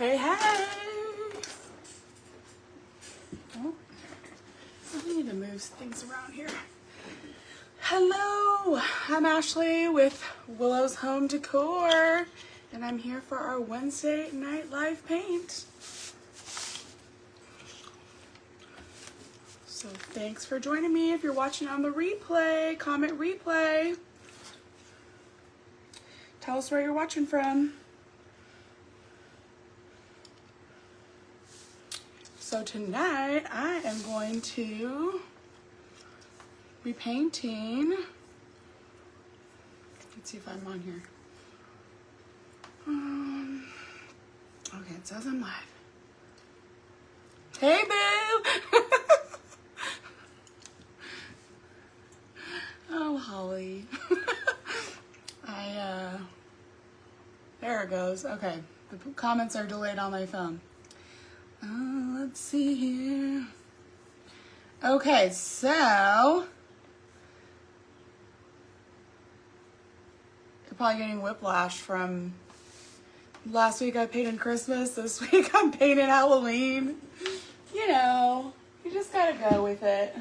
Hey, hey! Oh, I need to move things around here. Hello, I'm Ashley with Willow's Home Decor, and I'm here for our Wednesday night live paint. So thanks for joining me. If you're watching on the replay, comment replay. Tell us where you're watching from. So tonight I am going to be painting. Let's see if I'm on here. Okay, it says I'm live. Hey, boo! Oh, Holly. There it goes. Okay, the comments are delayed on my phone. Let's see here. Okay, so you're probably getting whiplash from last week I painted Christmas, this week I'm painting Halloween. You know, you just gotta go with it.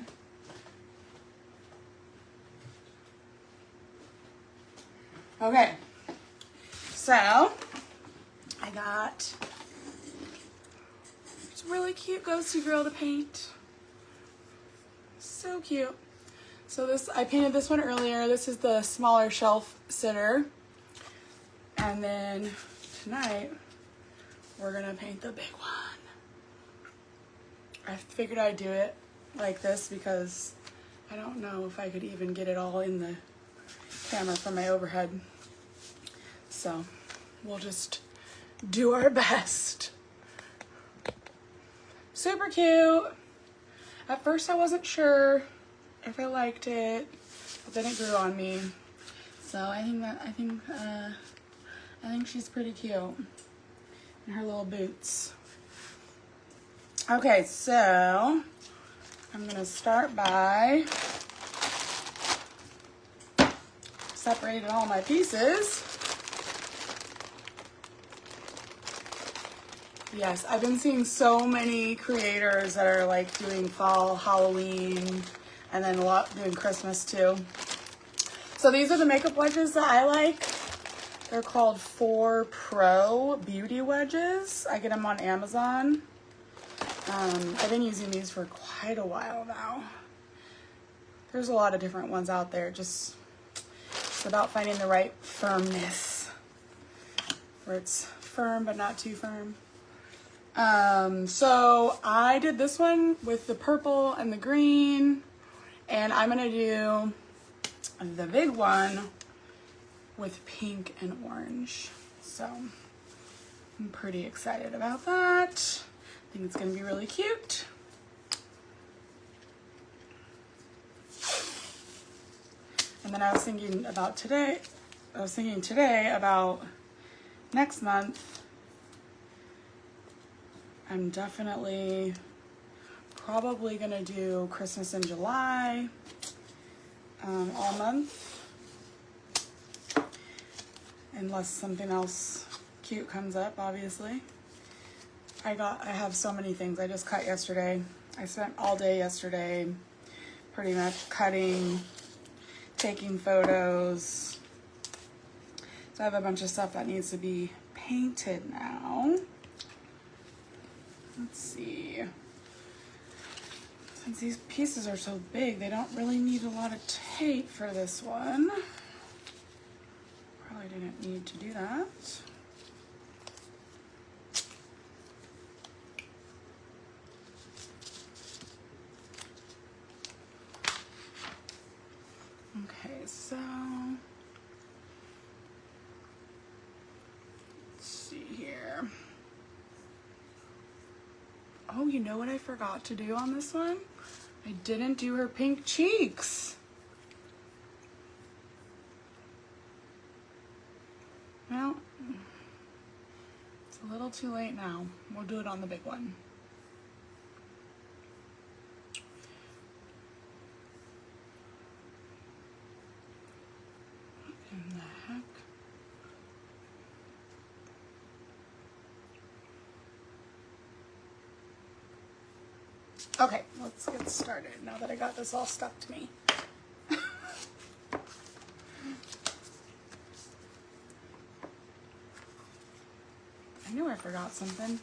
Okay, so I got this really cute ghostie girl to paint. So cute. So this, I painted this one earlier. This is the smaller shelf sitter. And then tonight, we're gonna paint the big one. I figured I'd do it like this because I don't know if I could even get it all in the camera from my overhead. So we'll just do our best. Super cute. At first I wasn't sure if I liked it, but then it grew on me. So I think she's pretty cute. And her little boots. Okay, so I'm gonna start by separating all my pieces. Yes, I've been seeing so many creators that are like doing fall, Halloween, and then a lot doing Christmas too. So these are the makeup wedges that I like. They're called 4 Pro Beauty Wedges. I get them on Amazon. I've been using these for quite a while now. There's a lot of different ones out there. Just it's about finding the right firmness, where it's firm but not too firm. So I did this one with the purple and the green, and I'm gonna do the big one with pink and orange. So I'm pretty excited about that. I think it's gonna be really cute. And then I was thinking today about next month. I'm definitely probably gonna do Christmas in July, all month, unless something else cute comes up, obviously. I have so many things. I just cut yesterday. I spent all day yesterday pretty much cutting, taking photos. So I have a bunch of stuff that needs to be painted now. Let's see. Since these pieces are so big, they don't really need a lot of tape for this one. Probably didn't need to do that. Okay, so let's see here. Oh, you know what I forgot to do on this one? I didn't do her pink cheeks. Well, it's a little too late now. We'll do it on the big one. What in the heck? Okay, let's get started now that I got this all stuck to me. I knew I forgot something.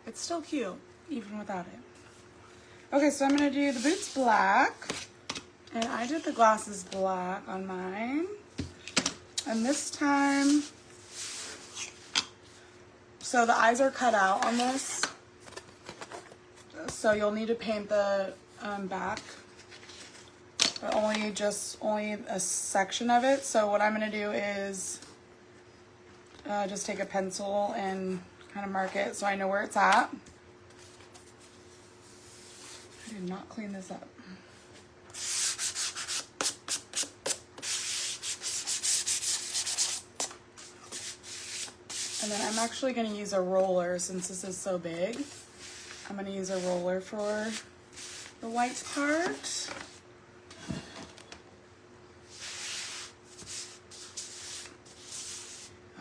It's still cute, even without it. Okay, so I'm gonna do the boots black. And I did the glasses black on mine. And this time, so the eyes are cut out on this. So you'll need to paint the back, but only a section of it. So what I'm gonna do is just take a pencil and kind of mark it so I know where it's at. I did not clean this up. And then I'm actually going to use a roller since this is so big. I'm going to use a roller for the white part.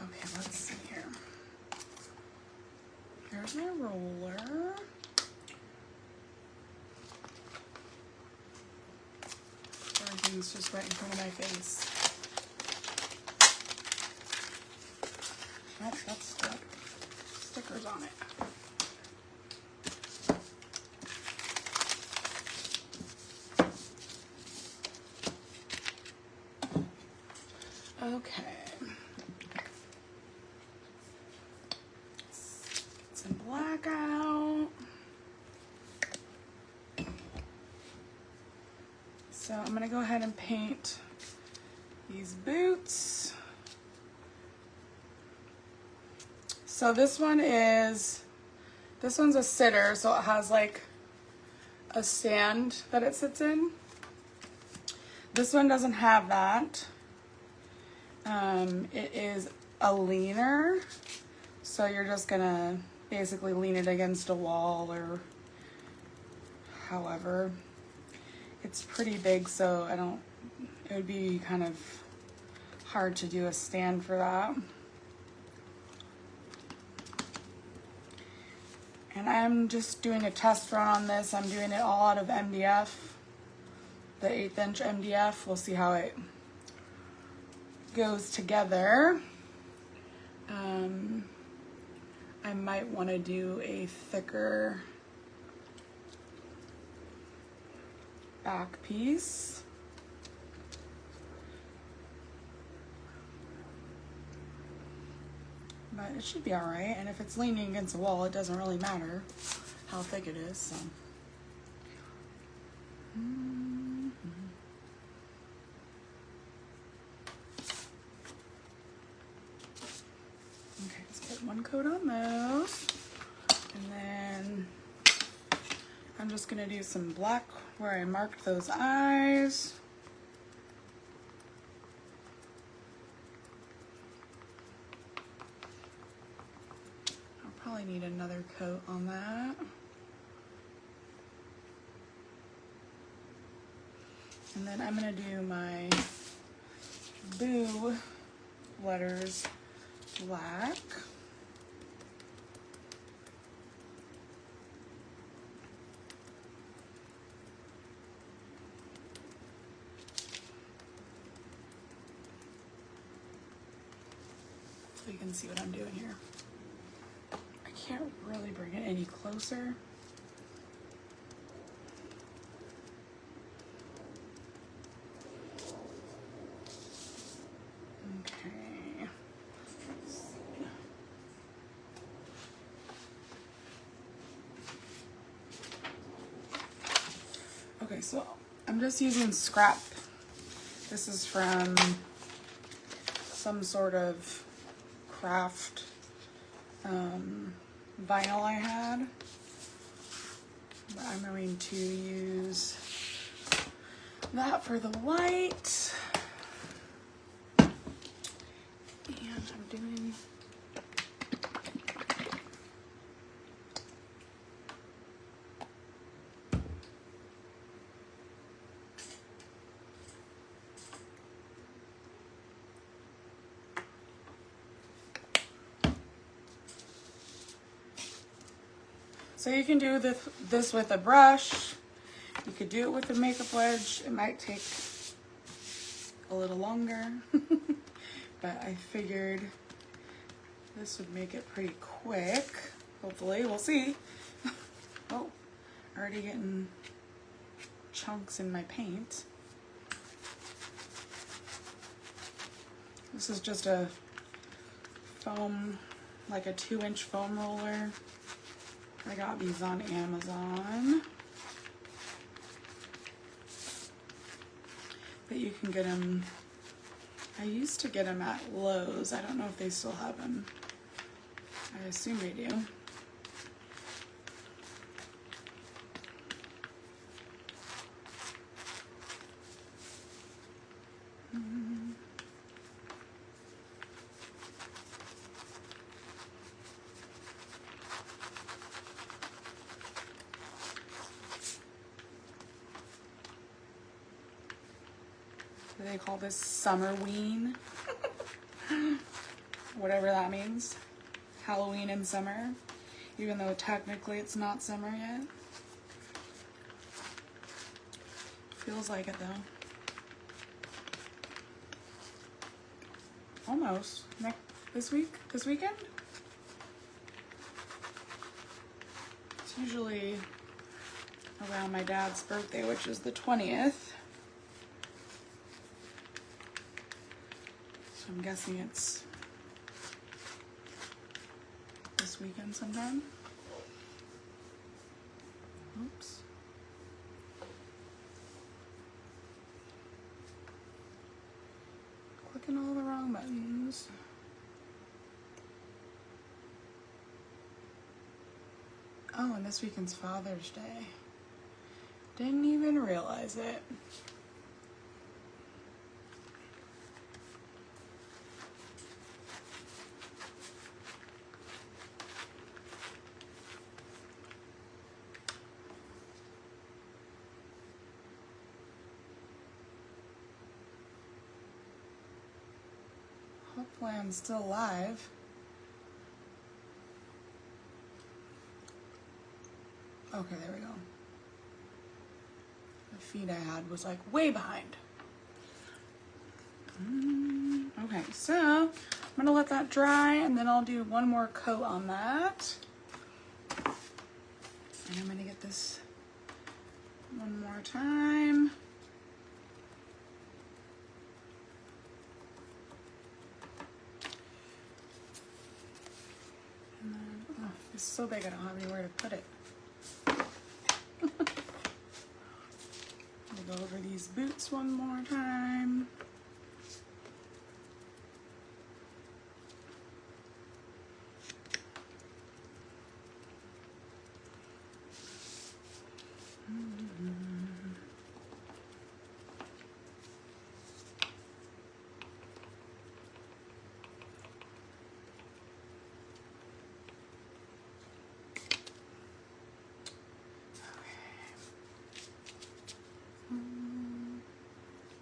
Okay, let's see here. Here's my roller. Everything's just right in front of my face. Oh, that's stuck. Stickers on it. Okay. Let's get some black out. So I'm going to go ahead and paint these boots. So this one's a sitter, so it has like a stand that it sits in. This one doesn't have that. It is a leaner, so you're just gonna basically lean it against a wall or however. It's pretty big, so it would be kind of hard to do a stand for that. And I'm just doing a test run on this. I'm doing it all out of MDF, the 1/8 inch MDF. We'll see how it goes together. I might want to do a thicker back piece. But it should be all right. And if it's leaning against the wall, it doesn't really matter how thick it is. So. Okay, let's put one coat on those. And then I'm just gonna do some black where I marked those eyes. Probably need another coat on that. And then I'm gonna do my boo letters black. So you can see what I'm doing here. Can't really bring it any closer. Okay. Okay, so I'm just using scrap. This is from some sort of craft vinyl I had, but I'm going to use that for the white. And I'm doing So you can do this with a brush. You could do it with a makeup wedge. It might take a little longer, but I figured this would make it pretty quick. Hopefully, we'll see. Oh, already getting chunks in my paint. This is just a foam, like a 2-inch foam roller. I got these on Amazon. But you can get them, I used to get them at Lowe's. I don't know if they still have them. I assume they do. They call this Summerween, whatever that means. Halloween in summer, even though technically it's not summer yet. Feels like it though. Almost. This weekend? It's usually around my dad's birthday, which is the 20th. I'm guessing it's this weekend sometime. Oops. Clicking all the wrong buttons. Oh, and this weekend's Father's Day. Didn't even realize it. Hopefully I'm still alive. Okay, there we go. The feed I had was like way behind. Okay, so I'm gonna let that dry and then I'll do one more coat on that. And I'm gonna get this one more time. And then, oh, it's so big I don't have anywhere to put it. We'll go over these boots one more time.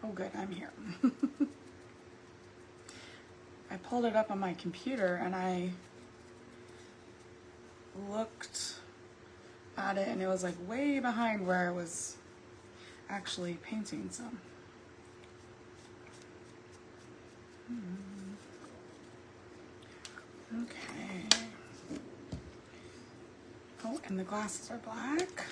Oh good, I'm here. I pulled it up on my computer and I looked at it and it was like way behind where I was actually painting some. Okay. Oh, and the glasses are black.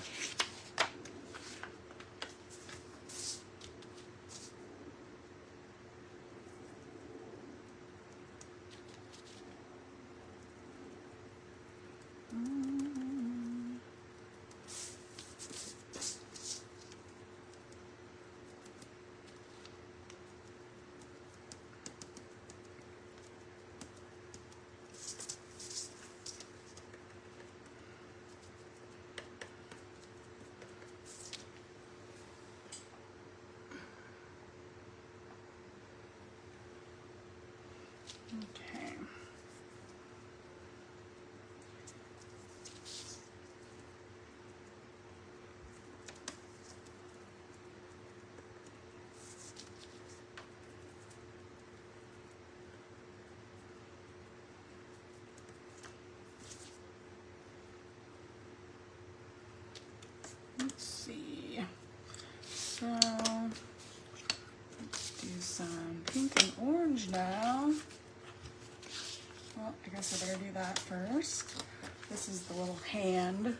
guess I better do that first. This is the little hand.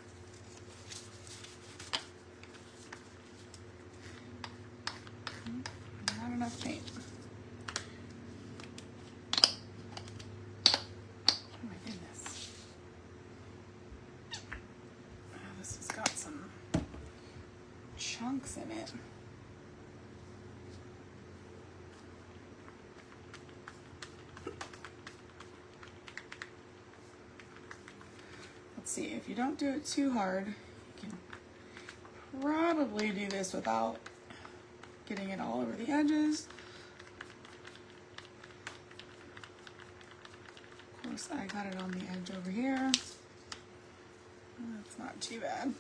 Not enough paint. Oh my goodness. Oh, this has got some chunks in it. Let's see, if you don't do it too hard, you can probably do this without getting it all over the edges. Of course, I got it on the edge over here. That's not too bad.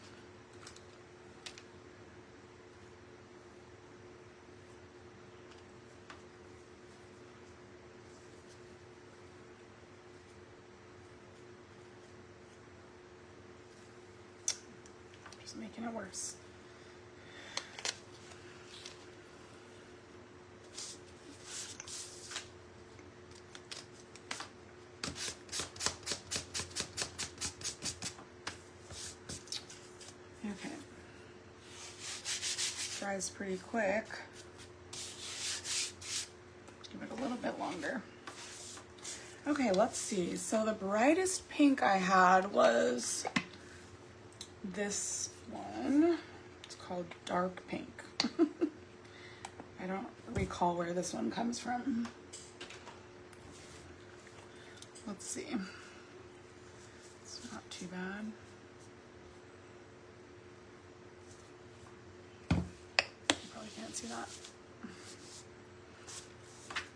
Just making it worse. Okay, dries pretty quick. Give it a little bit longer. Okay, let's see. So the brightest pink I had was this one. It's called dark pink. I don't recall where this one comes from. Let's see. It's not too bad. Can't see that.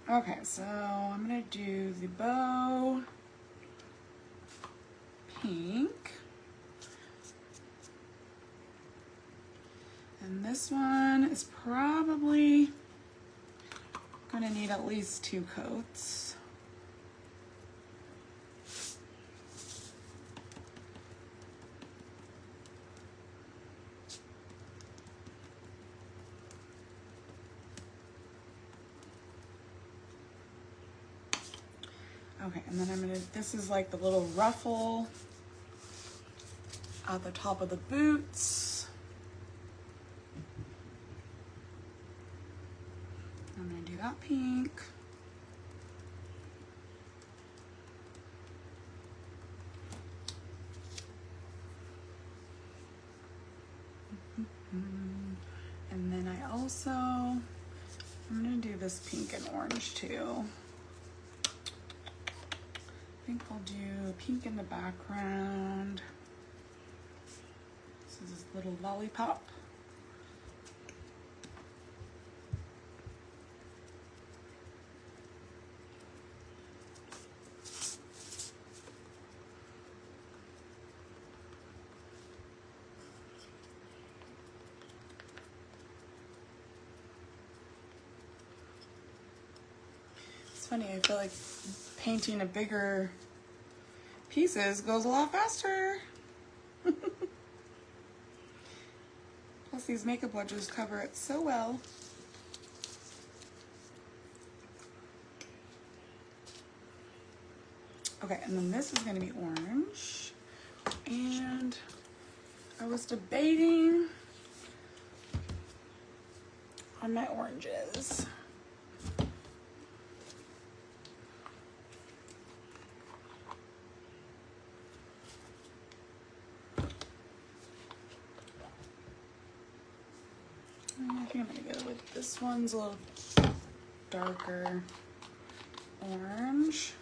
Okay, so I'm gonna do the bow pink, and this one is probably gonna need at least 2 coats. Okay, and then I'm gonna, this is like the little ruffle at the top of the boots. I'm gonna do that pink. And then I also, I'm gonna do this pink and orange too. I think I'll do pink in the background. This is this little lollipop. It's funny, I feel like painting a bigger pieces goes a lot faster. Plus these makeup wedges cover it so well. Okay, and then this is gonna be orange. And I was debating on my oranges. I think I'm gonna go with this one's a little darker orange.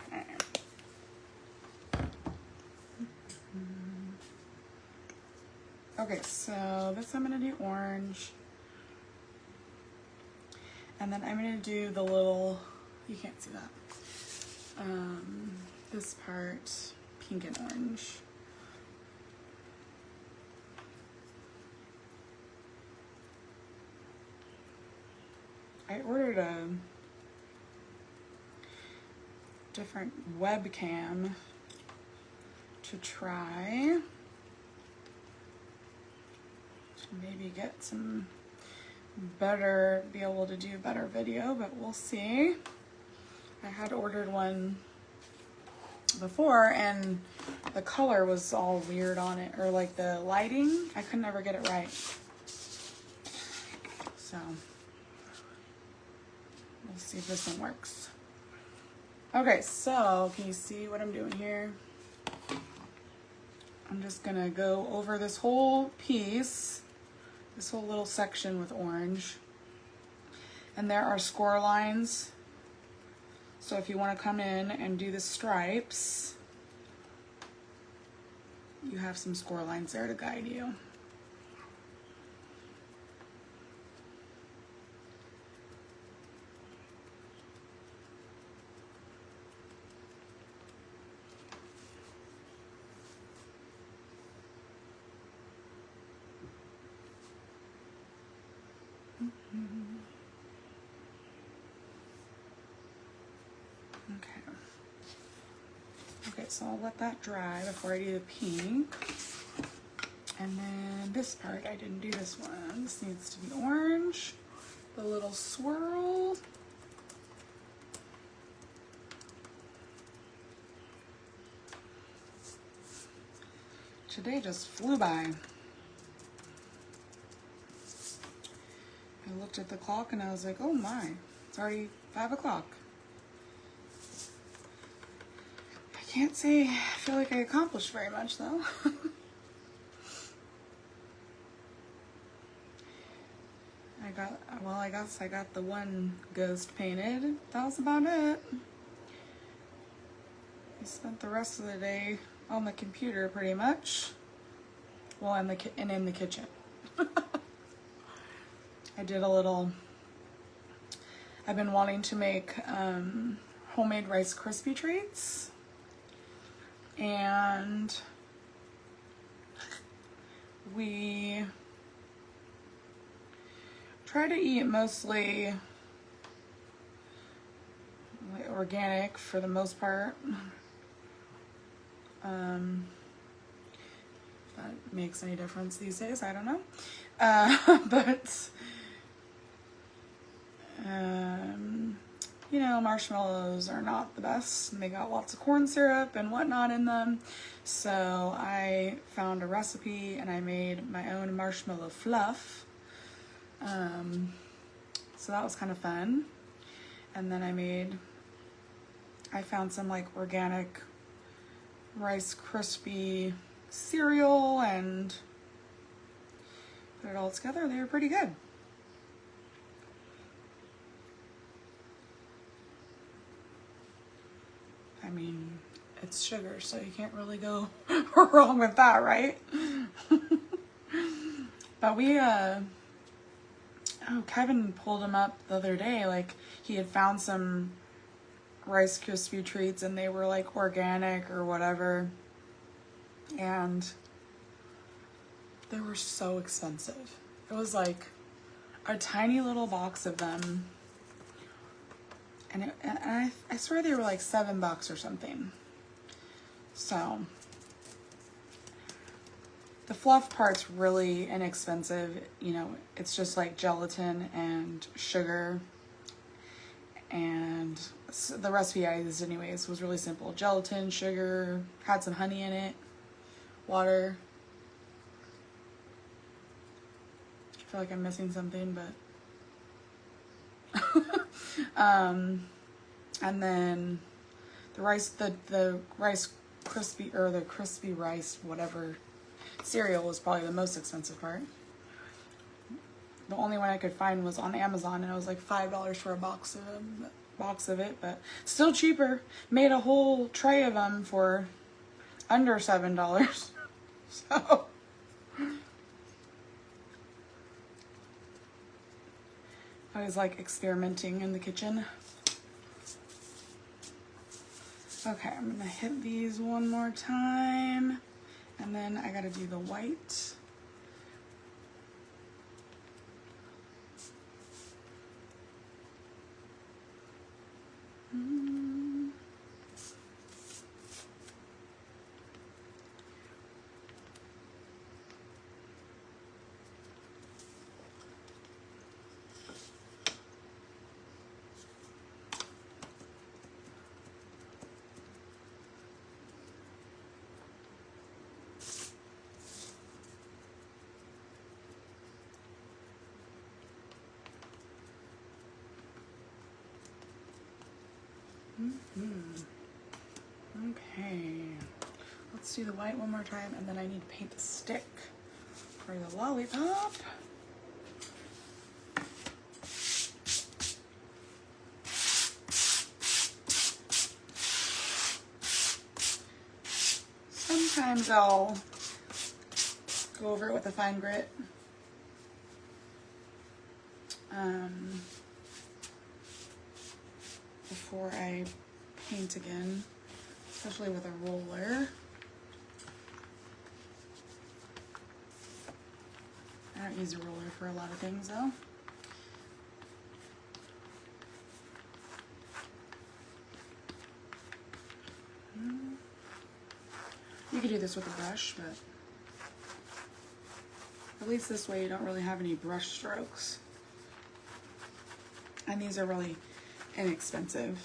Okay. Okay, so this I'm gonna do orange. And then I'm gonna do the little, you can't see that, this part, pink and orange. I ordered a different webcam to try to maybe get some better, be able to do better video, but we'll see. I had ordered one before and the color was all weird on it, or like the lighting, I could never get it right. So we'll see if this one works. Okay, so can you see what I'm doing here? I'm just gonna go over this whole piece, this whole little section with orange. And there are score lines. So if you want to come in and do the stripes, you have some score lines there to guide you. Okay, so I'll let that dry before I do the pink. And then this part, I didn't do this one. This needs to be orange. The little swirl. Today just flew by. I looked at the clock and I was like, oh my, it's already 5 o'clock. I can't say I feel like I accomplished very much though. I guess I got the one ghost painted. That was about it. I spent the rest of the day on the computer pretty much. Well, in the kitchen. I did a little, I've been wanting to make homemade Rice Krispie treats. And we try to eat mostly organic for the most part. If that makes any difference these days, I don't know. You know, marshmallows are not the best, and they got lots of corn syrup and whatnot in them. So I found a recipe and I made my own marshmallow fluff. So that was kind of fun. And then I found some like organic Rice Krispie cereal and put it all together. They were pretty good. I mean, it's sugar, so you can't really go wrong with that, right? But Kevin pulled him up the other day, like he had found some Rice Krispie treats and they were like organic or whatever, and they were so expensive. It was like a tiny little box of them, and I swear they were like $7 or something. So the fluff part's really inexpensive. You know, it's just like gelatin and sugar, and the recipe I used anyways was really simple. Gelatin, sugar, had some honey in it, water. I feel like I'm missing something, but and then the rice crispy, or the crispy rice whatever cereal was probably the most expensive part. The only one I could find was on Amazon, and it was like $5 for a box of it, but still cheaper. Made a whole tray of them for under $7. So I was like experimenting in the kitchen. Okay, I'm gonna hit these one more time, and then I gotta do the white. Okay, let's do the white one more time, and then I need to paint the stick for the lollipop. Sometimes I'll go over it with a fine grit. Before I paint again, especially with a roller. I don't use a roller for a lot of things though. You could do this with a brush, but at least this way you don't really have any brush strokes. And these are really inexpensive.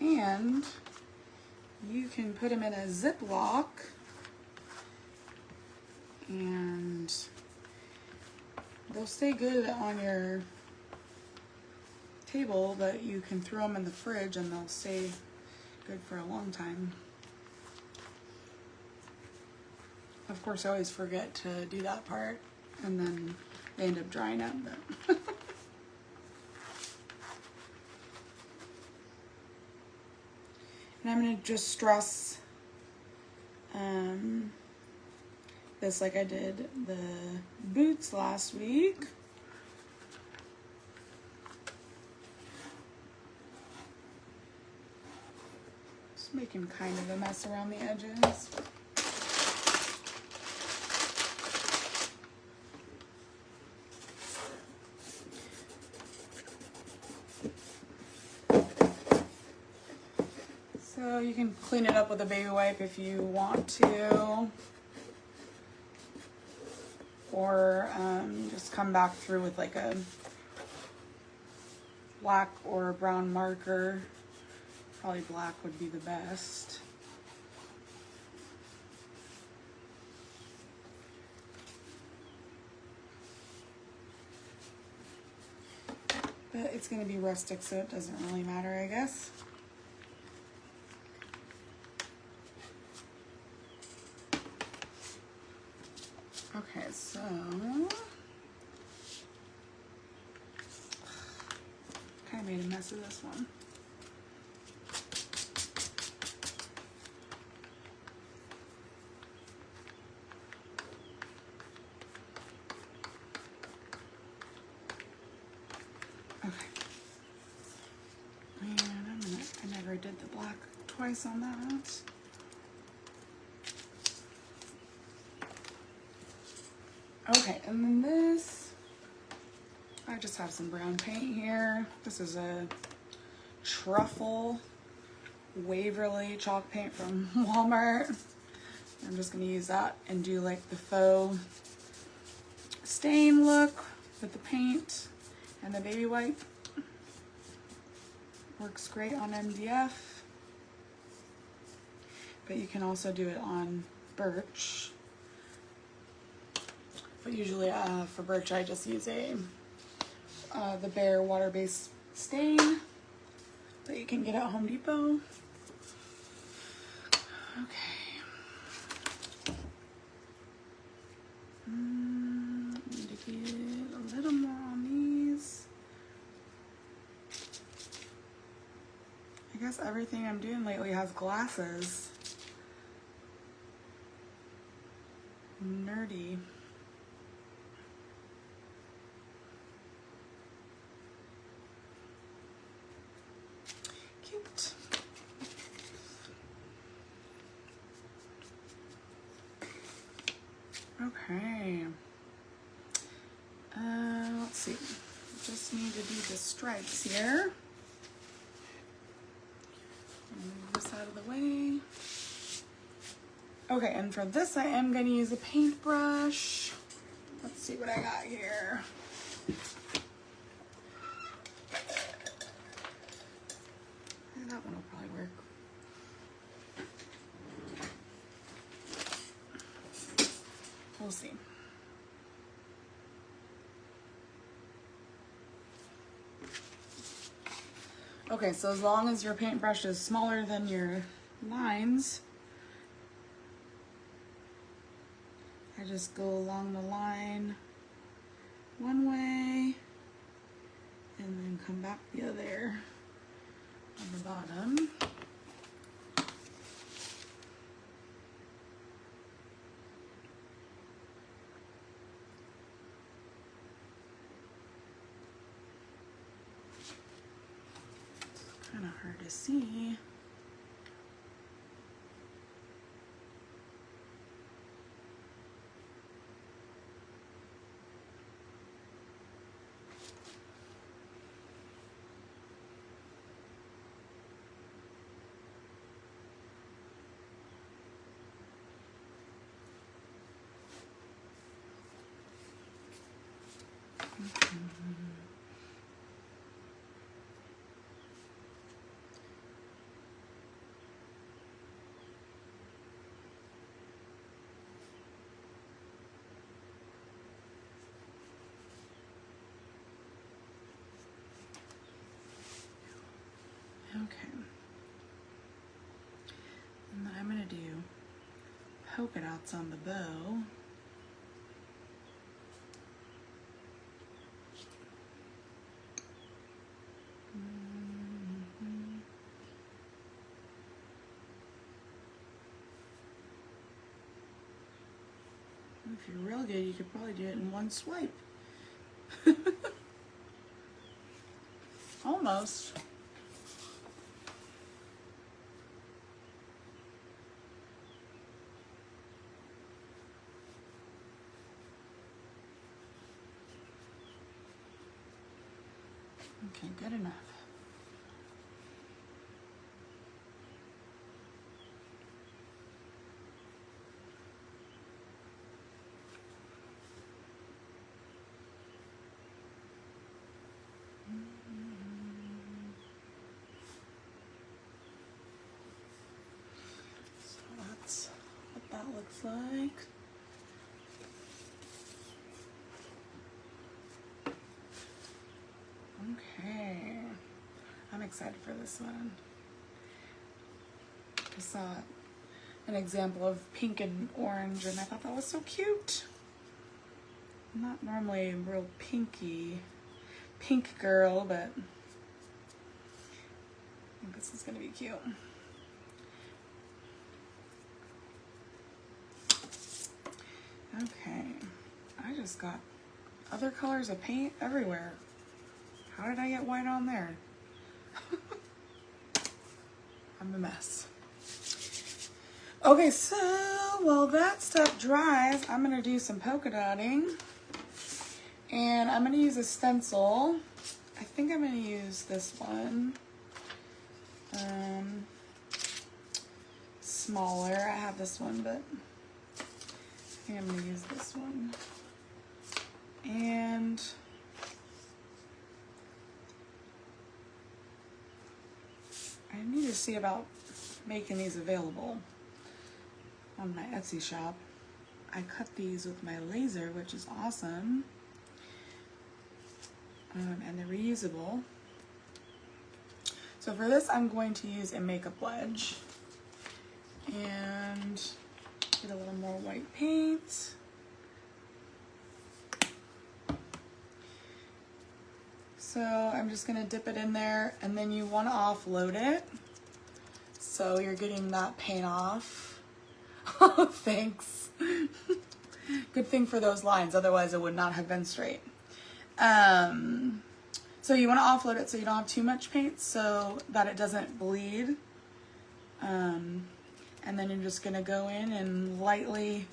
And you can put them in a Ziploc and they'll stay good on your table, but you can throw them in the fridge and they'll stay good for a long time. Of course, I always forget to do that part, and then they end up drying up. But and I'm going to just stress this like I did the boots last week. Just making kind of a mess around the edges. So you can clean it up with a baby wipe if you want to, or just come back through with like a black or brown marker. Probably black would be the best. But it's going to be rustic, so it doesn't really matter, I guess. Okay, so kind of made a mess of this one. Okay, and I never did the black twice on that. Okay, and then this, I just have some brown paint here. This is a Truffle Waverly chalk paint from Walmart. I'm just going to use that and do like the faux stain look with the paint and the baby wipe. Works great on MDF, but you can also do it on birch. But usually for birch I just use the Bare water-based stain that you can get at Home Depot. Okay. Need to get a little more on these. I guess everything I'm doing lately has glasses. Nerdy. Cute. Okay. Let's see. Just need to do the stripes here. Move this out of the way. Okay, and for this I am going to use a paintbrush. Let's see what I got here. That one will probably work. We'll see. Okay, so as long as your paintbrush is smaller than your lines, I just go along the line one way and then come back the other on the bottom. Kind of hard to see. Okay. And then I'm going to do polka dots on the bow. If you're real good, you could probably do it in one swipe. Almost. Okay, good enough. So that's what that looks like. Okay, I'm excited for this one. I saw an example of pink and orange and I thought that was so cute. I'm not normally a real pink girl, but I think this is gonna be cute. Okay, I just got other colors of paint everywhere. How did I get white on there? I'm a mess. Okay, so while that stuff dries, I'm gonna do some polka dotting. And I'm gonna use a stencil. I think I'm gonna use this one. Smaller. I have this one, but I think I'm gonna use this one. And I need to see about making these available on my Etsy shop. I cut these with my laser, which is awesome. And they're reusable. So for this, I'm going to use a makeup wedge and get a little more white paint. So I'm just gonna dip it in there, and then you wanna offload it. So you're getting that paint off. Oh, thanks. Good thing for those lines, otherwise it would not have been straight. So you want to offload it so you don't have too much paint so that it doesn't bleed. And then you're just going to go in and lightly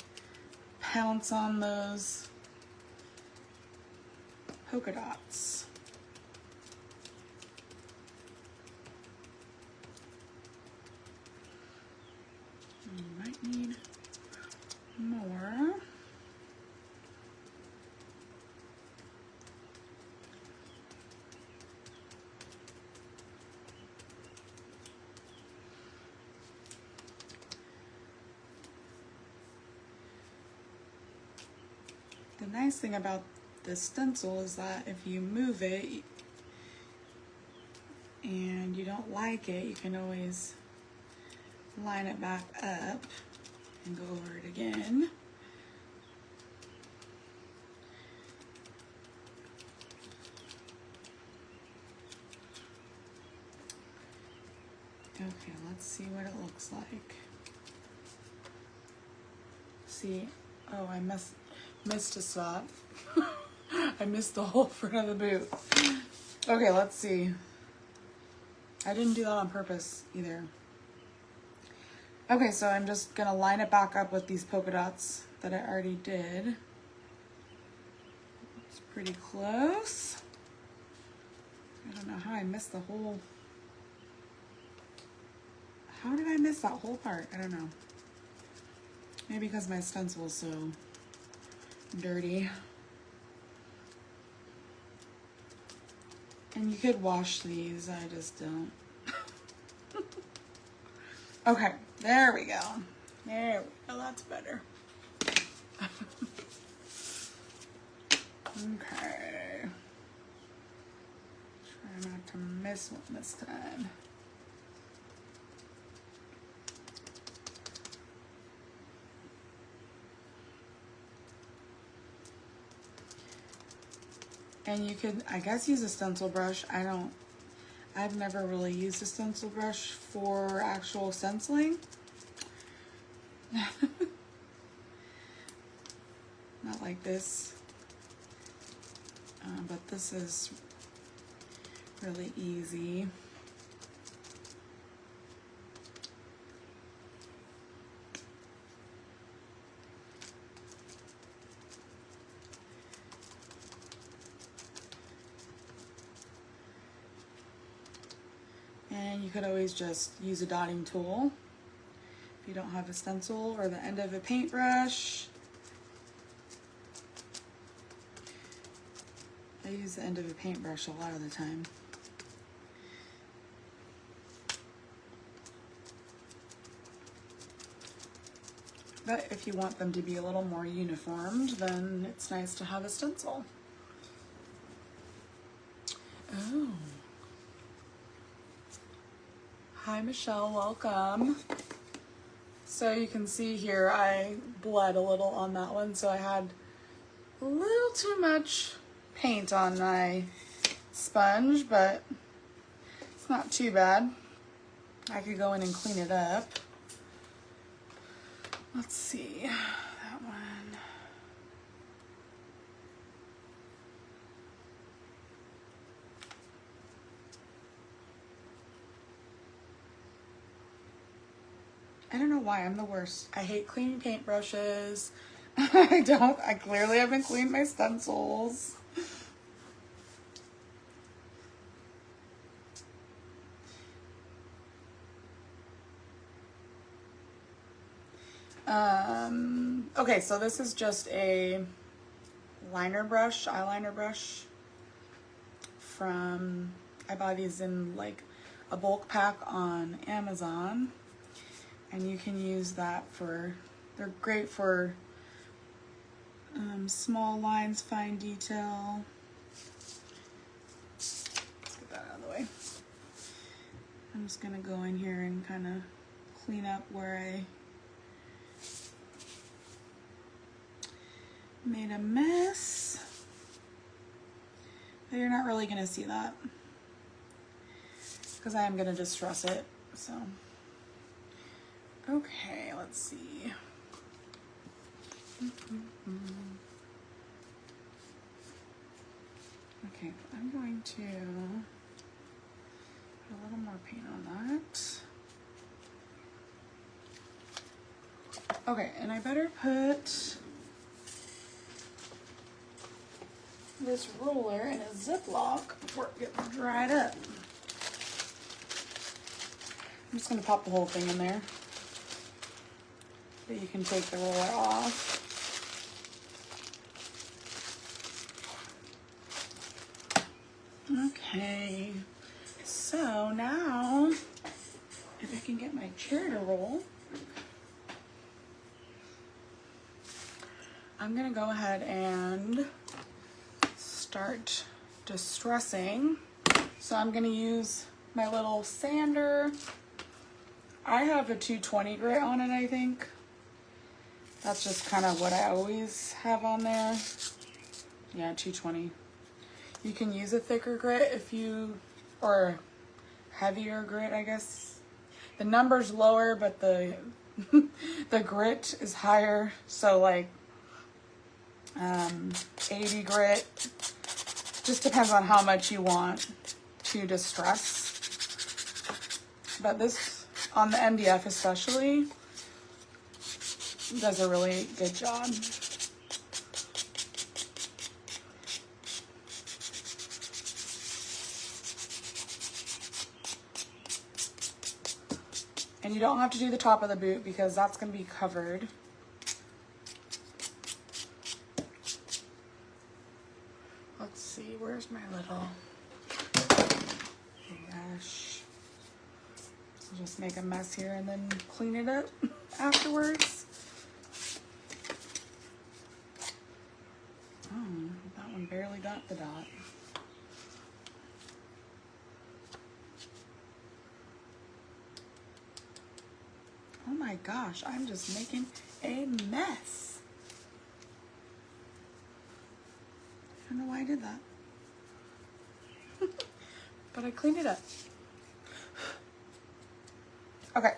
pounce on those polka dots. You might need more. The nice thing about this stencil is that if you move it, and you don't like it, you can always line it back up and go over it again. Okay, let's see what it looks like. See, oh, I missed a spot. I missed the whole front of the boot. Okay, let's see. I didn't do that on purpose either. Okay, so I'm just gonna line it back up with these polka dots that I already did. It's pretty close. I don't know how I missed the whole... How did I miss that whole part? I don't know. Maybe because my stencil is so dirty. And you could wash these, I just don't. Okay, there we go. There we go, that's better. Okay. Try not to miss one this time. And you could, I guess, use a stencil brush. I've never really used a stencil brush for actual stenciling. Not like this. But this is really easy. And you could always just use a dotting tool if you don't have a stencil, or the end of a paintbrush. I use the end of a paintbrush a lot of the time. But if you want them to be a little more uniformed, then it's nice to have a stencil. Oh. Hi Michelle, welcome. So you can see here I bled a little on that one, so I had a little too much paint on my sponge, but it's not too bad. I could go in and clean it up. Let's see, that one. I don't know why I'm the worst. I hate cleaning paintbrushes. I clearly haven't cleaned my stencils. Okay, so this is just a liner brush, eyeliner brush from, I bought these in like a bulk pack on Amazon. And you can use that for, they're great for small lines, fine detail. Let's get that out of the way. I'm just gonna go in here and kind of clean up where I made a mess. But you're not really gonna see that because I am gonna distress it, so. Okay, let's see. Okay, I'm going to put a little more paint on that. Okay, and I better put this roller in a Ziploc before it gets dried up. I'm just gonna pop the whole thing in there. But you can take the roller off. Okay, so now, if I can get my chair to roll, I'm gonna go ahead and start distressing. So I'm gonna use my little sander. I have a 220 grit on it, I think. That's just kind of what I always have on there. Yeah, 220. You can use a thicker grit if you, or heavier grit, I guess. The number's lower, but the the grit is higher. So like 80 grit. Just depends on how much you want to distress. But this, on the MDF especially, does a really good job. And you don't have to do the top of the boot because that's going to be covered. Let's see, where's my little brush? I'll just make a mess here and then clean it up afterwards. Oh, that one barely got the dot. Oh my gosh, I'm just making a mess. I don't know why I did that. But I cleaned it up. Okay.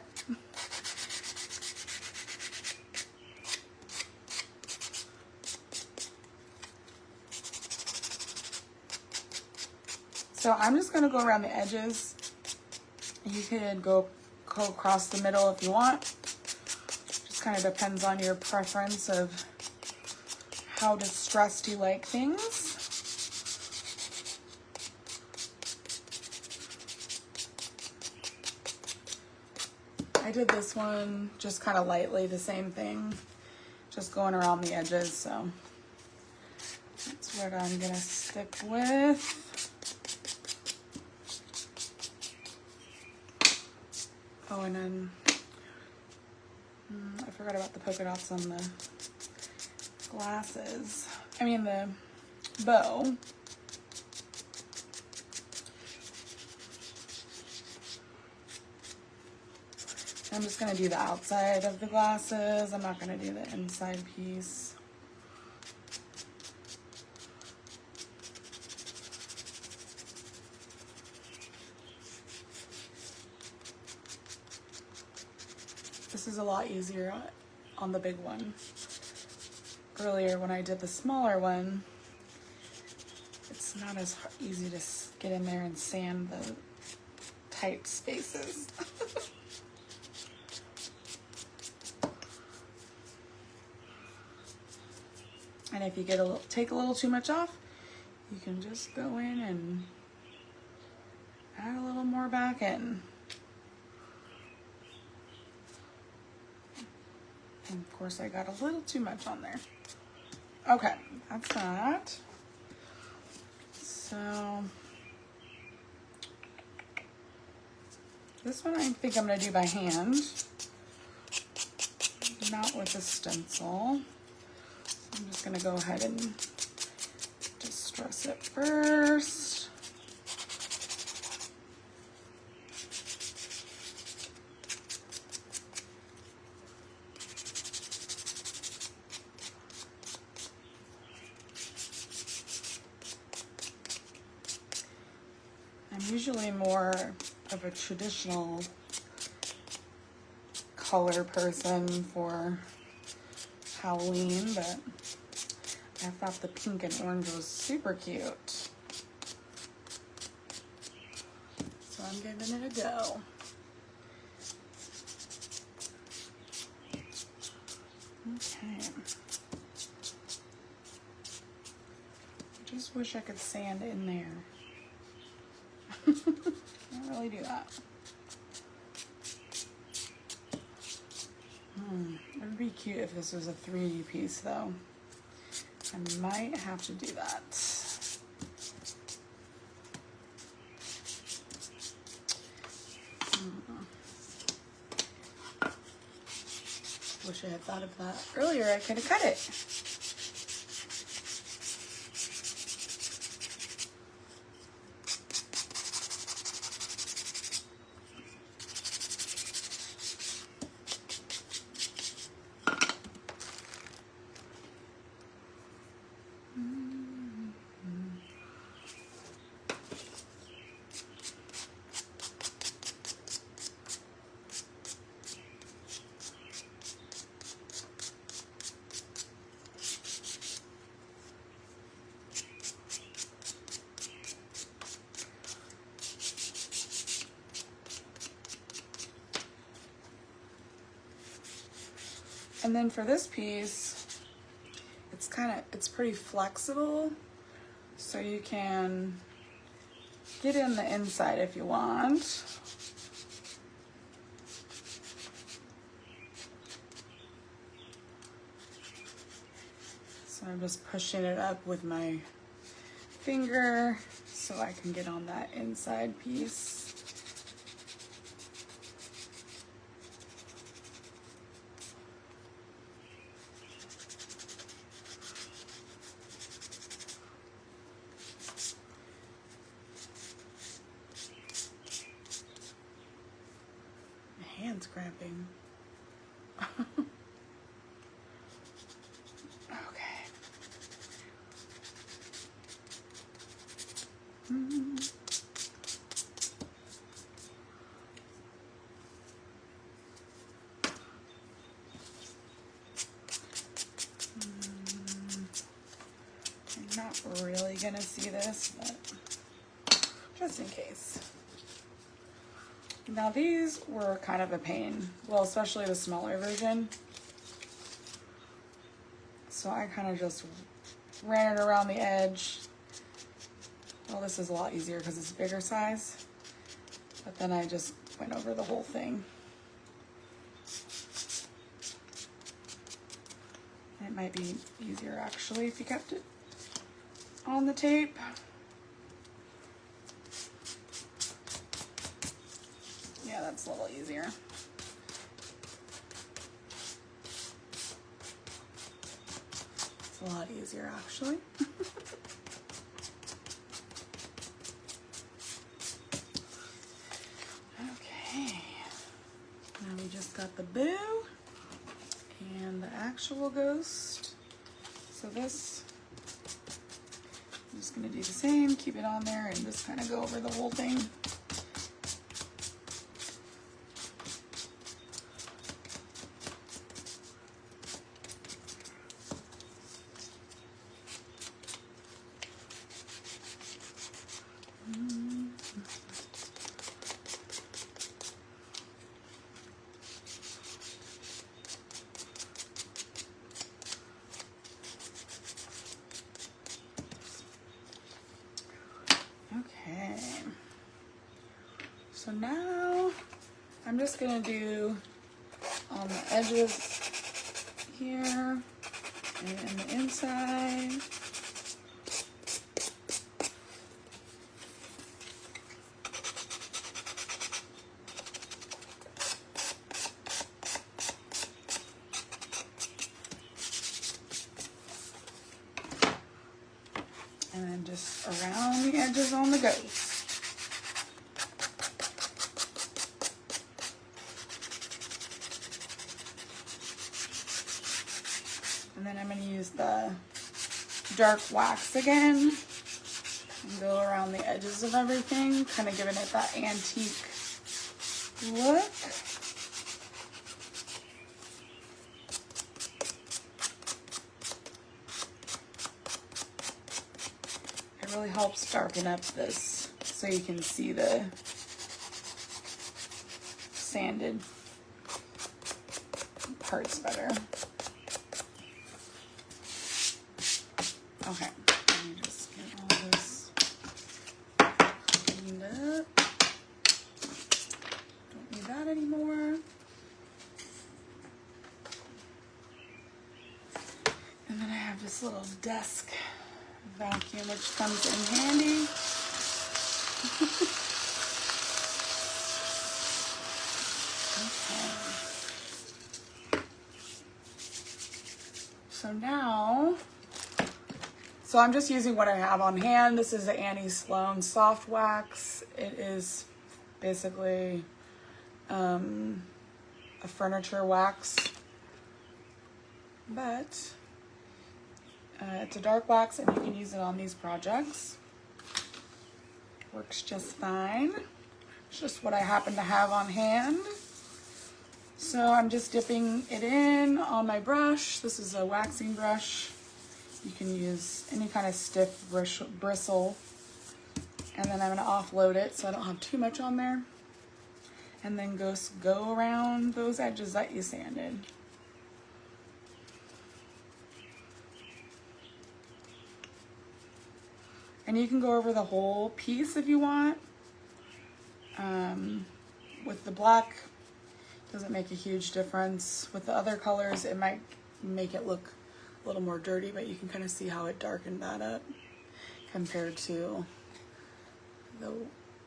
So I'm just going to go around the edges. You could go across the middle if you want. Just kind of depends on your preference of how distressed you like things. I did this one just kind of lightly, the same thing, just going around the edges, so that's what I'm gonna stick with. Oh, and then I forgot about the polka dots on the glasses. I mean the bow. I'm just going to do the outside of the glasses. I'm not going to do the inside piece. This is a lot easier on the big one. Earlier when I did the smaller one, it's not as easy to get in there and sand the tight spaces. And if you take a little too much off, you can just go in and add a little more back in. And of course, I got a little too much on there. Okay, that's that. So this one I think I'm going to do by hand, not with a stencil. I'm just going to go ahead and distress it first. I'm usually more of a traditional color person for Halloween, but I thought the pink and orange was super cute. So I'm giving it a go. Okay. I just wish I could sand in there. Can't really do that. It would be cute if this was a 3D piece though. I might have to do that. Wish I had thought of that earlier. I could have cut it. And then for this piece, it's pretty flexible, so you can get in the inside if you want. So I'm just pushing it up with my finger so I can get on that inside piece. My hand's cramping. Not really gonna see this, but just in case. Now these were kind of a pain, well, especially the smaller version. So I kind of just ran it around the edge. Well, this is a lot easier because it's a bigger size, but then I just went over the whole thing. It might be easier actually if you kept it on the tape. Yeah, that's a little easier. It's a lot easier actually. Okay, now we just got the boo and the actual ghost. So this, I'm just gonna do the same, keep it on there and just kind of go over the whole thing. Okay, so now I'm just gonna do on the edges here and the inside. And then just around the edges on the ghost. And then I'm going to use the dark wax again and go around the edges of everything, kind of giving it that antique look. It really helps darken up this so you can see the sanded parts better. Okay, let me just get all this cleaned up. Don't need that anymore. And then I have this little desk vacuum which comes in handy. Okay. So now, I'm just using what I have on hand. This is the Annie Sloan Soft Wax. It is basically a furniture wax, but it's a dark wax and you can use it on these projects. Works just fine. It's just what I happen to have on hand. So I'm just dipping it in on my brush. This is a waxing brush. You can use any kind of stiff bristle. And then I'm gonna offload it so I don't have too much on there. And then go around those edges that you sanded. And you can go over the whole piece if you want. With the black, doesn't make a huge difference. With the other colors, it might make it look a little more dirty, but you can kind of see how it darkened that up compared to the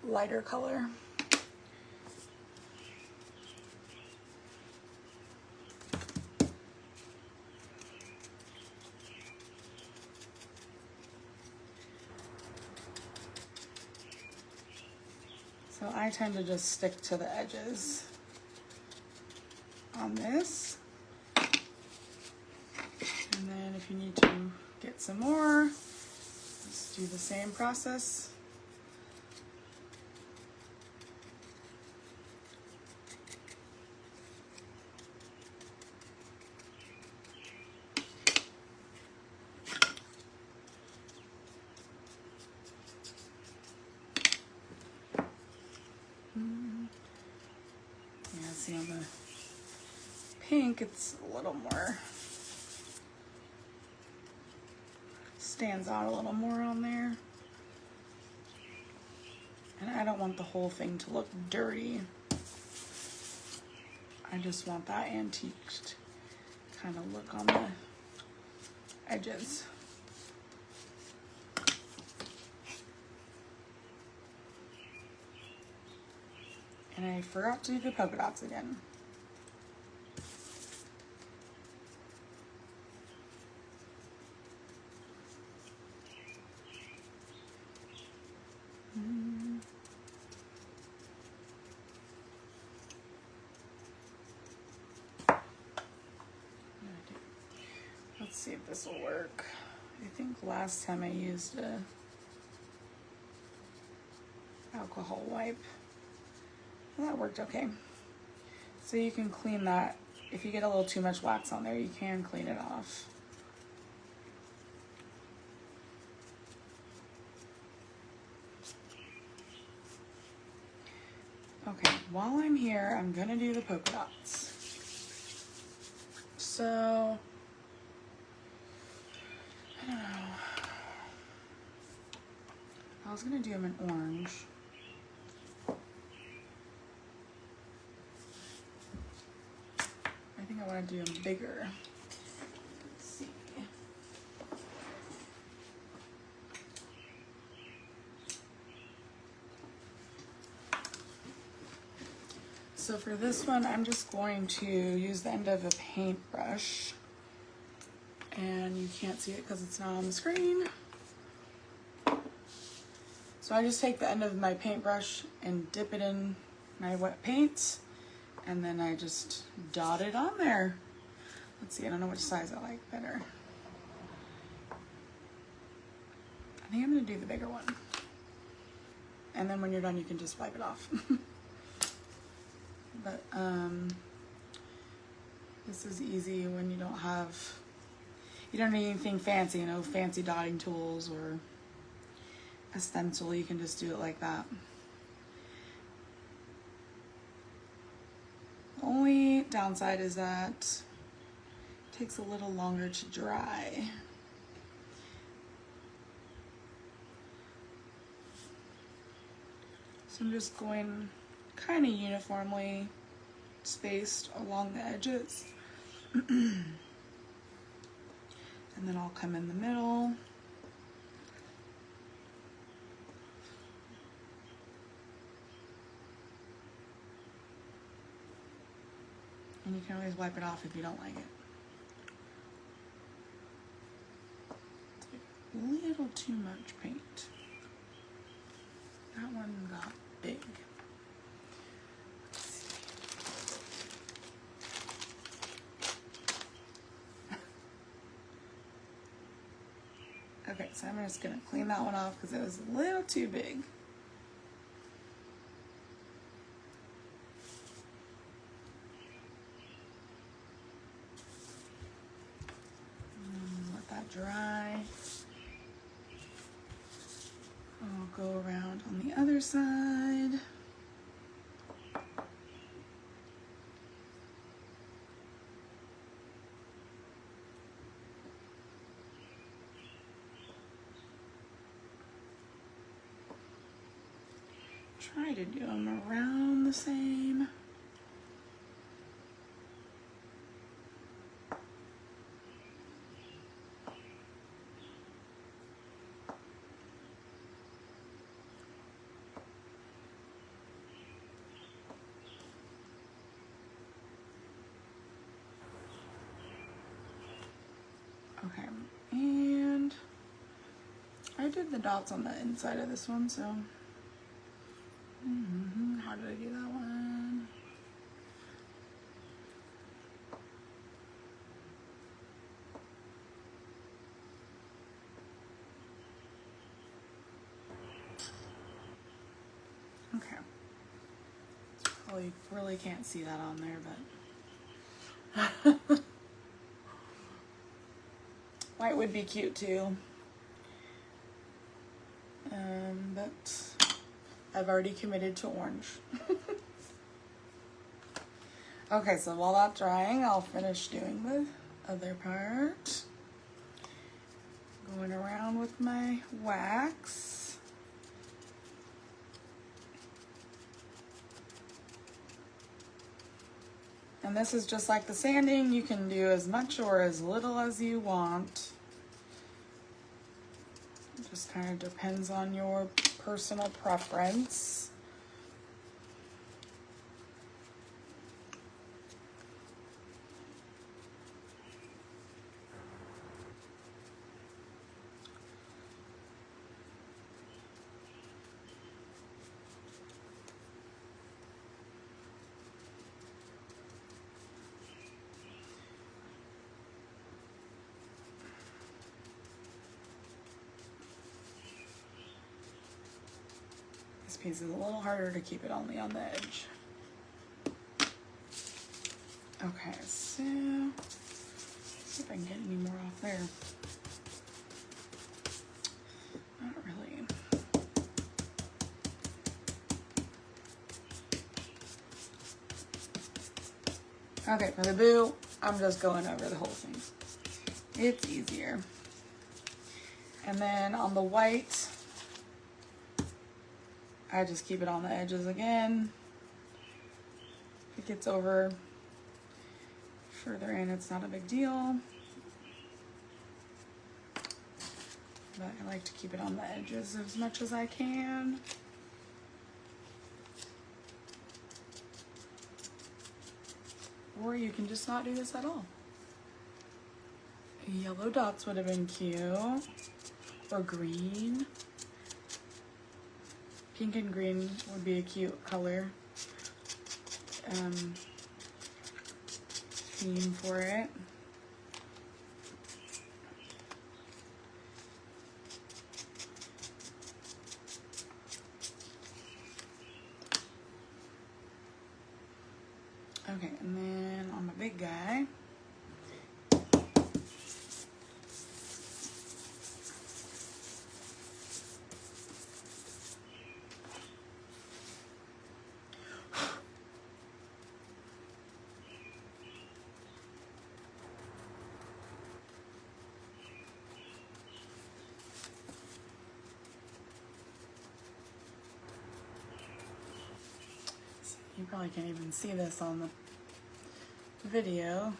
lighter color. So I tend to just stick to the edges on this. And then if you need to get some more, just do the same process. Yeah, see on the pink, it's a little more, stands out a little more on there. And I don't want the whole thing to look dirty. I just want that antiqued kind of look on the edges. And I forgot to do the polka dots again. Let's see if this will work. I think last time I used a alcohol wipe. Well, that worked okay. So you can clean that. If you get a little too much wax on there, you can clean it off. Okay, while I'm here, I'm gonna do the polka dots. So, I don't know. I was gonna do them in orange. I think I want to do them bigger. Let's see. So for this one, I'm just going to use the end of a paintbrush. And you can't see it because it's not on the screen. So I just take the end of my paintbrush and dip it in my wet paint. And then I just dot it on there. Let's see, I don't know which size I like better. I think I'm gonna do the bigger one. And then when you're done, you can just wipe it off. But this is easy when you don't need anything fancy, you know, fancy dotting tools or a stencil. You can just do it like that. The only downside is that it takes a little longer to dry. So I'm just going kind of uniformly spaced along the edges. And then I'll come in the middle. And you can always wipe it off if you don't like it. A little too much paint. That one got big. Okay, so I'm just gonna clean that one off because it was a little too big. Let that dry. I'll go around on the other side. Try to do them around the same. Okay, and I did the dots on the inside of this one, so how did I do that one? Okay. Probably really can't see that on there, but white would be cute too. But I've already committed to orange. Okay, so while that's drying, I'll finish doing the other part. Going around with my wax. And this is just like the sanding. You can do as much or as little as you want. It just kind of depends on your personal preference. This piece is a little harder to keep it only on the edge. Okay, so let's see if I can get any more off there. Not really. Okay, for the boo, I'm just going over the whole thing. It's easier. And then on the white, I just keep it on the edges again. If it gets over further in, it's not a big deal. But I like to keep it on the edges as much as I can. Or you can just not do this at all. Yellow dots would have been cute. Or green. Pink and green would be a cute color theme for it. Okay, and then on my big guy, you probably can't even see this on the video.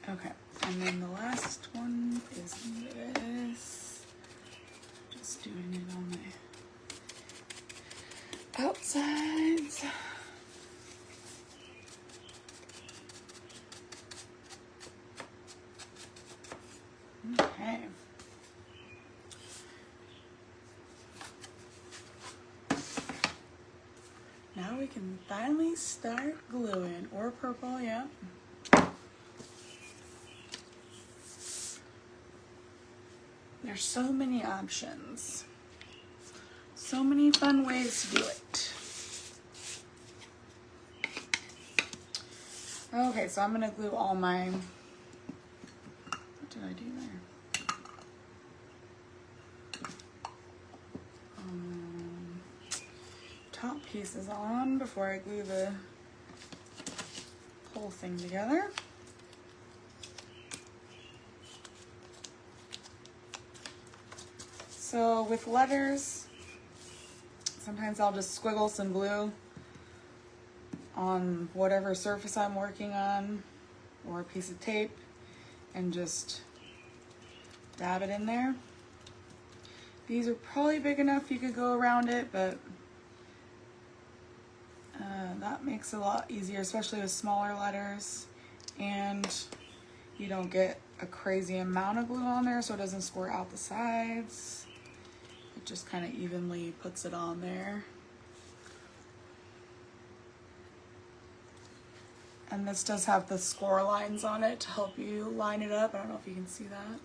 Okay, and then the last one is this. Just doing it on the outsides. Okay. Now we can finally start gluing, or purple, yeah. There's so many options. So many fun ways to do it. Okay, so I'm gonna glue all my, what did I do there? top pieces on before I glue the whole thing together. So with letters, sometimes I'll just squiggle some glue on whatever surface I'm working on, or a piece of tape, and just dab it in there. These are probably big enough you could go around it, but that makes it a lot easier, especially with smaller letters, and you don't get a crazy amount of glue on there so it doesn't squirt out the sides. It just kind of evenly puts it on there. And this does have the score lines on it to help you line it up. I don't know if you can see that.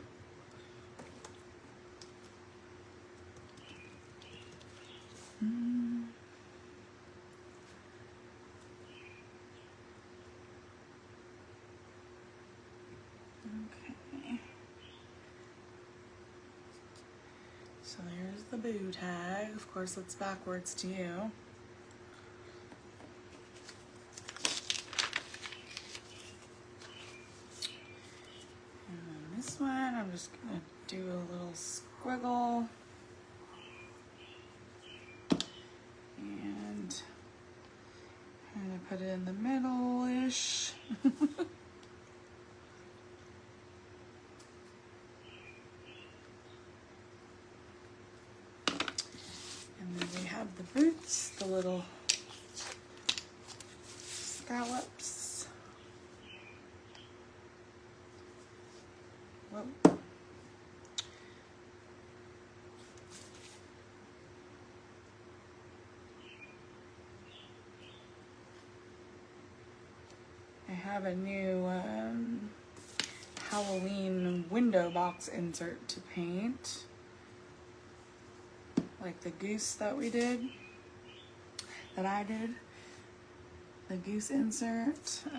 Okay. So there's the boo tag. Of course, it's backwards to you. This one, I'm just gonna do a little squiggle and kind of put it in the middle-ish. And then we have the boots, the little scallops. Whoa. I have a new Halloween window box insert to paint, like the goose that we did, that I did, the goose insert. So,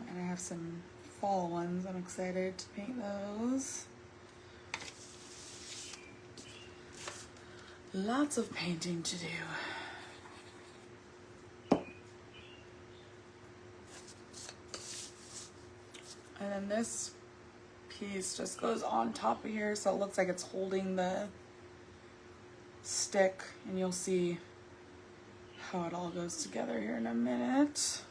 and I have some fall ones. I'm excited to paint those. Lots of painting to do. And then this piece just goes on top of here, so it looks like it's holding the stick, and you'll see how it all goes together here in a minute.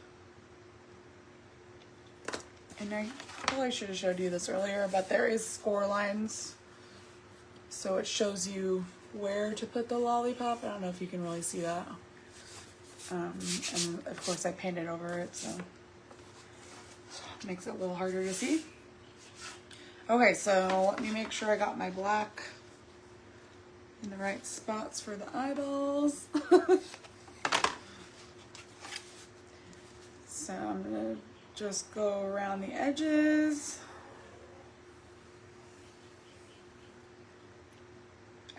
And I probably should have showed you this earlier, but there is score lines, so it shows you where to put the lollipop. I don't know if you can really see that. And of course I painted over it, so it makes it a little harder to see. Okay, so let me make sure I got my black in the right spots for the eyeballs. So I'm gonna just go around the edges.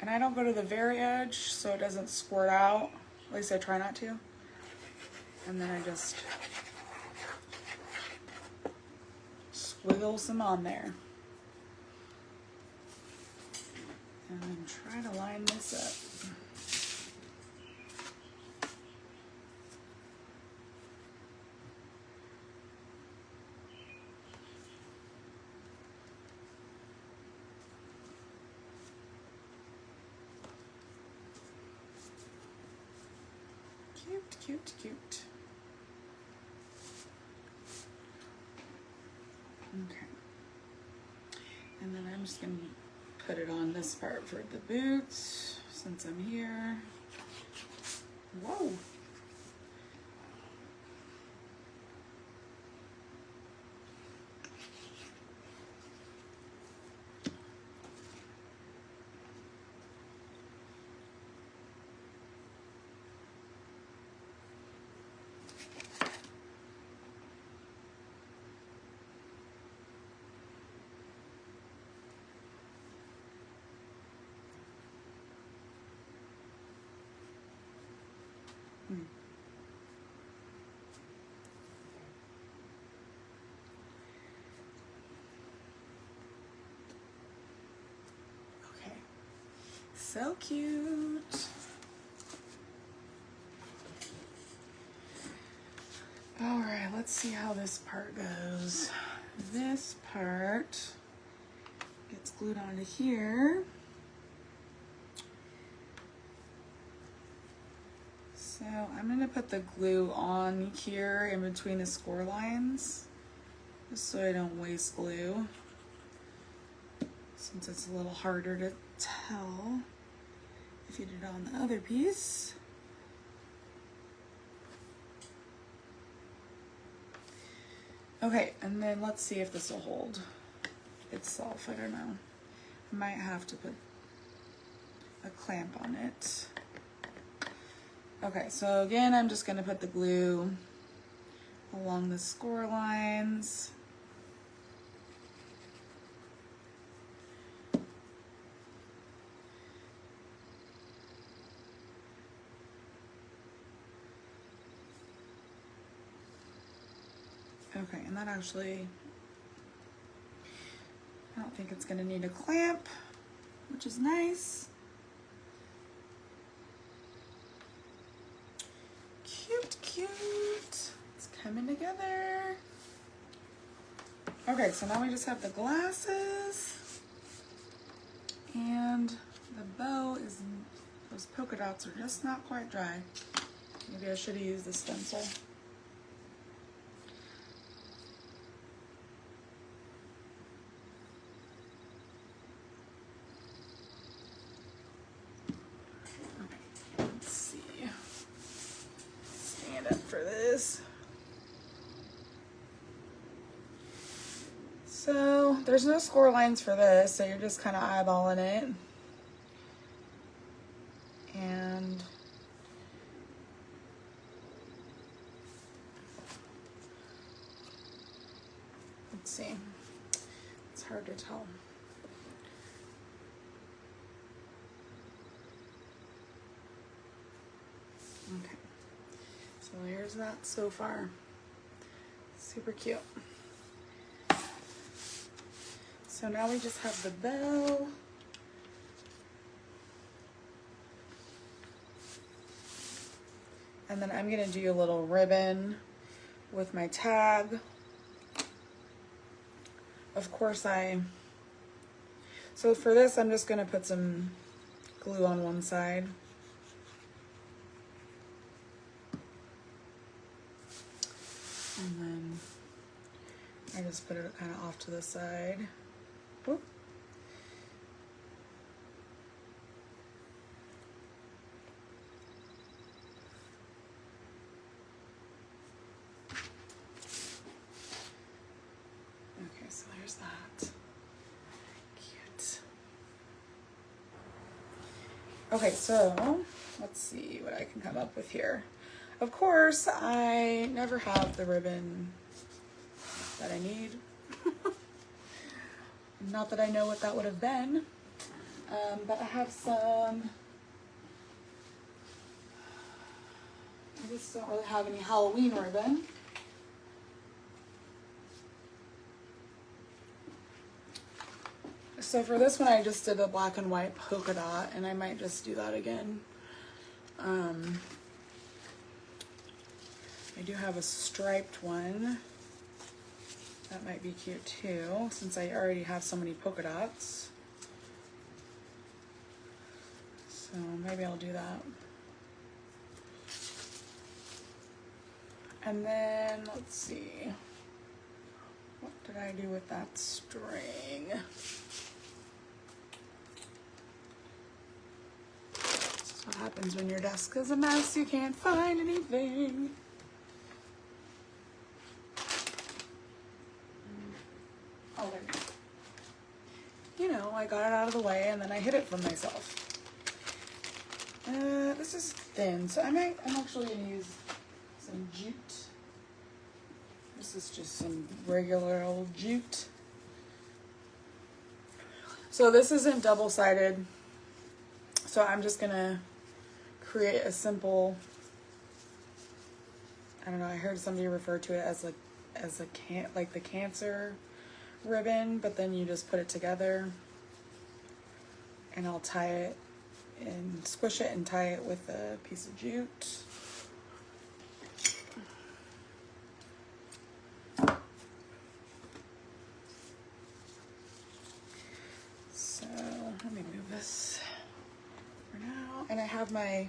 And I don't go to the very edge so it doesn't squirt out. At least I try not to. And then I just squiggle some on there. And then try to line this up. Cute, cute, cute. Okay. And then I'm just gonna put it on this part for the boots since I'm here. Whoa. Okay, so cute. All right, let's see how this part goes. This part gets glued onto here. So I'm going to put the glue on here in between the score lines, just so I don't waste glue, since it's a little harder to tell if you did it on the other piece. Okay, and then let's see if this will hold itself. I don't know. I might have to put a clamp on it. Okay, so again, I'm just going to put the glue along the score lines. Okay, and that actually, I don't think it's going to need a clamp, which is nice. Cute, cute. It's coming together. Okay, so now we just have the glasses, and the bow is, those polka dots are just not quite dry. Maybe I should have used the stencil. So there's no score lines for this, so you're just kind of eyeballing it. And let's see, it's hard to tell. Okay, so here's that so far. Super cute. So now we just have the bow. And then I'm gonna do a little ribbon with my tag. Of course so for this I'm just gonna put some glue on one side. And then I just put it kind of off to the side. Whoop. Okay, so there's that. Cute. Okay, so let's see what I can come up with here. Of course, I never have the ribbon that I need. Not that I know what that would have been, but I have some, I just don't really have any Halloween ribbon. So for this one, I just did a black and white polka dot, and I might just do that again. I do have a striped one. That might be cute too, since I already have so many polka dots. So maybe I'll do that. And then, let's see. What did I do with that string? This is what happens when your desk is a mess. You can't find anything. Oh, there it is. You know, I got it out of the way and then I hid it from myself. This is thin, so I'm actually gonna use some jute. This is just some regular old jute. So this isn't double-sided, so I'm just gonna create a simple, I don't know, I heard somebody refer to it as like the cancer ribbon, but then you just put it together, and I'll tie it and squish it and tie it with a piece of jute. let me move this for now. And I have my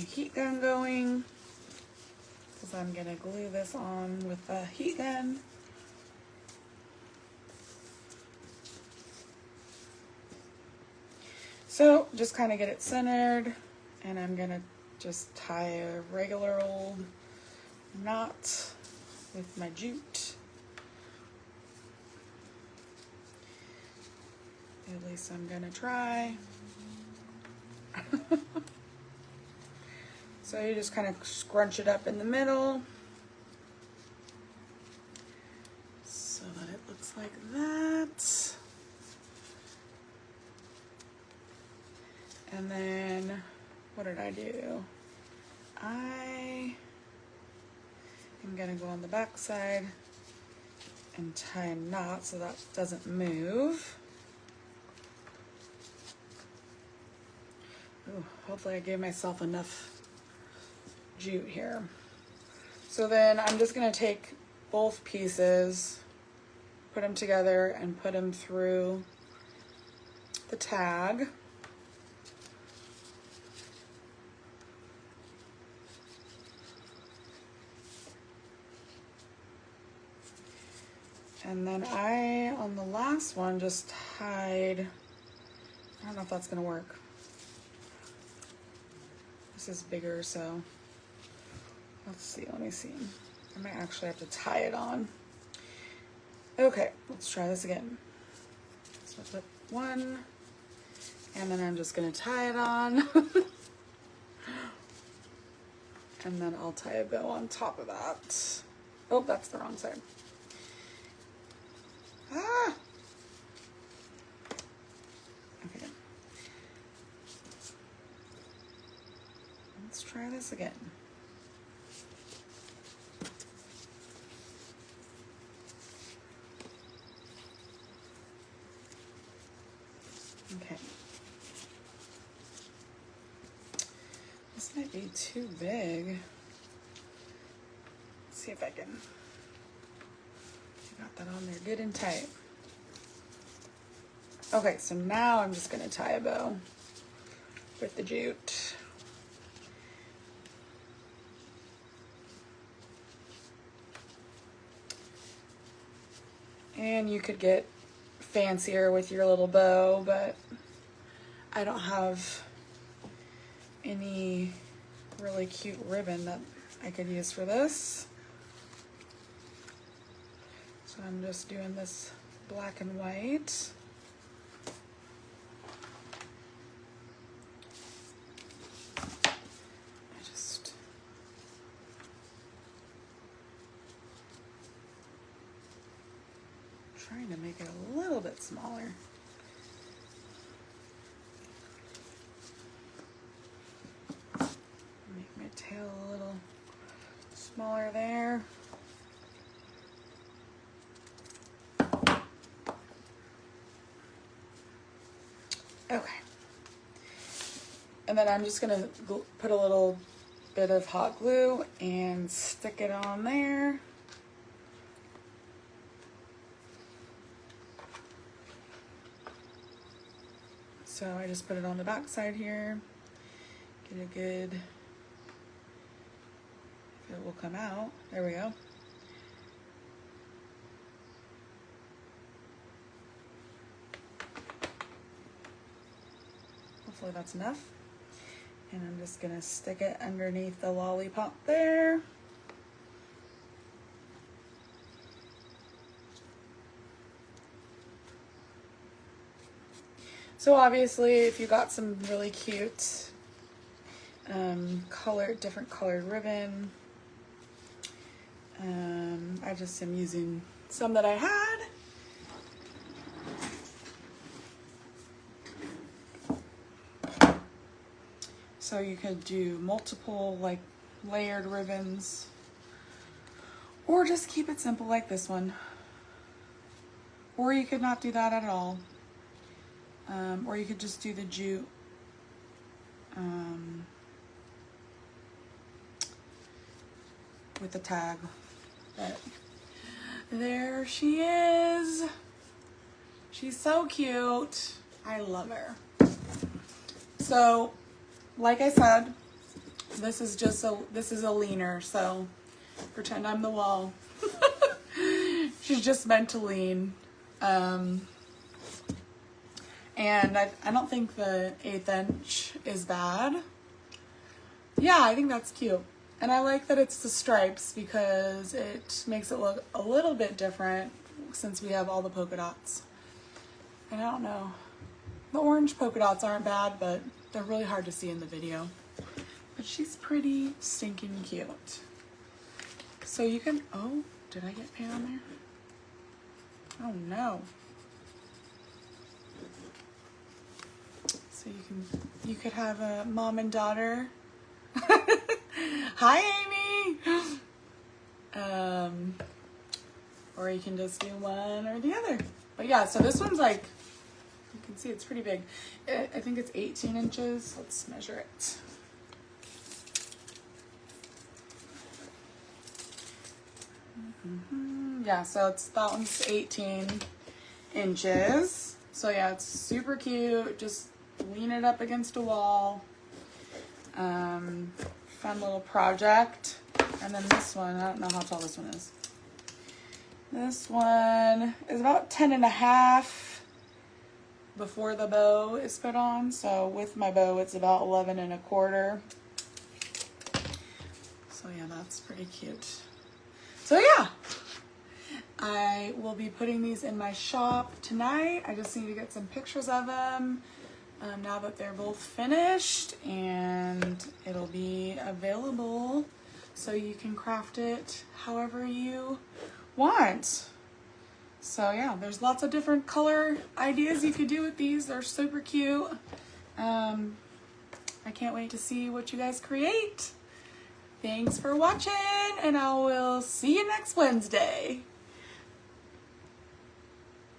heat gun going because I'm gonna glue this on with the heat gun. So just kind of get it centered, and I'm gonna just tie a regular old knot with my jute. At least I'm gonna try. So you just kind of scrunch it up in the middle so that it looks like that. And then, what did I do? I am gonna go on the back side and tie a knot so that doesn't move. Ooh, hopefully I gave myself enough jute here. So then I'm just gonna take both pieces, put them together and put them through the tag. And then on the last one, just tied, I don't know if that's gonna work. This is bigger, so let's see, let me see. I might actually have to tie it on. Okay, let's try this again. So I put one, and then I'm just gonna tie it on. And then I'll tie a bow on top of that. Oh, that's the wrong side. Ah! Okay. Let's try this again. Okay. This might be too big. Let's see if I can. Got that on there good and tight. Okay, so now I'm just gonna tie a bow with the jute. And you could get fancier with your little bow, but I don't have any really cute ribbon that I could use for this. So I'm just doing this black and white. Trying to make it a little bit smaller. Make my tail a little smaller there. Okay. And then I'm just gonna put a little bit of hot glue and stick it on there. So I just put it on the back side here. Get a good, it will come out. There we go. Hopefully that's enough. And I'm just gonna stick it underneath the lollipop there. So obviously, if you got some really cute different colored ribbon, I just am using some that I had. So you could do multiple like layered ribbons, or just keep it simple like this one. Or you could not do that at all. Or you could just do the jute with the tag. But There she is. She's so cute. I love her. So, like I said, this is a leaner, so pretend I'm the wall. She's just meant to lean. And I don't think the 1/8 inch is bad. Yeah, I think that's cute. And I like that it's the stripes because it makes it look a little bit different since we have all the polka dots. And I don't know, the orange polka dots aren't bad, but they're really hard to see in the video. But she's pretty stinking cute. So you can, oh, did I get paint on there? Oh no. So you could have a mom and daughter. Hi, Amy. Or you can just do one or the other. But yeah, so this one's like, you can see it's pretty big. I think it's 18 inches. Let's measure it. Yeah, so that one's 18 inches. So yeah, it's super cute. Just lean it up against a wall. Fun little project. And then this one, I don't know how tall this one is. This one is about 10.5 before the bow is put on. So with my bow, it's about 11.25. So yeah, that's pretty cute. So yeah, I will be putting these in my shop tonight. I just need to get some pictures of them now that they're both finished, and it'll be available so you can craft it however you want. So yeah, there's lots of different color ideas you could do with these. They're super cute. I can't wait to see what you guys create. Thanks for watching, and I will see you next Wednesday.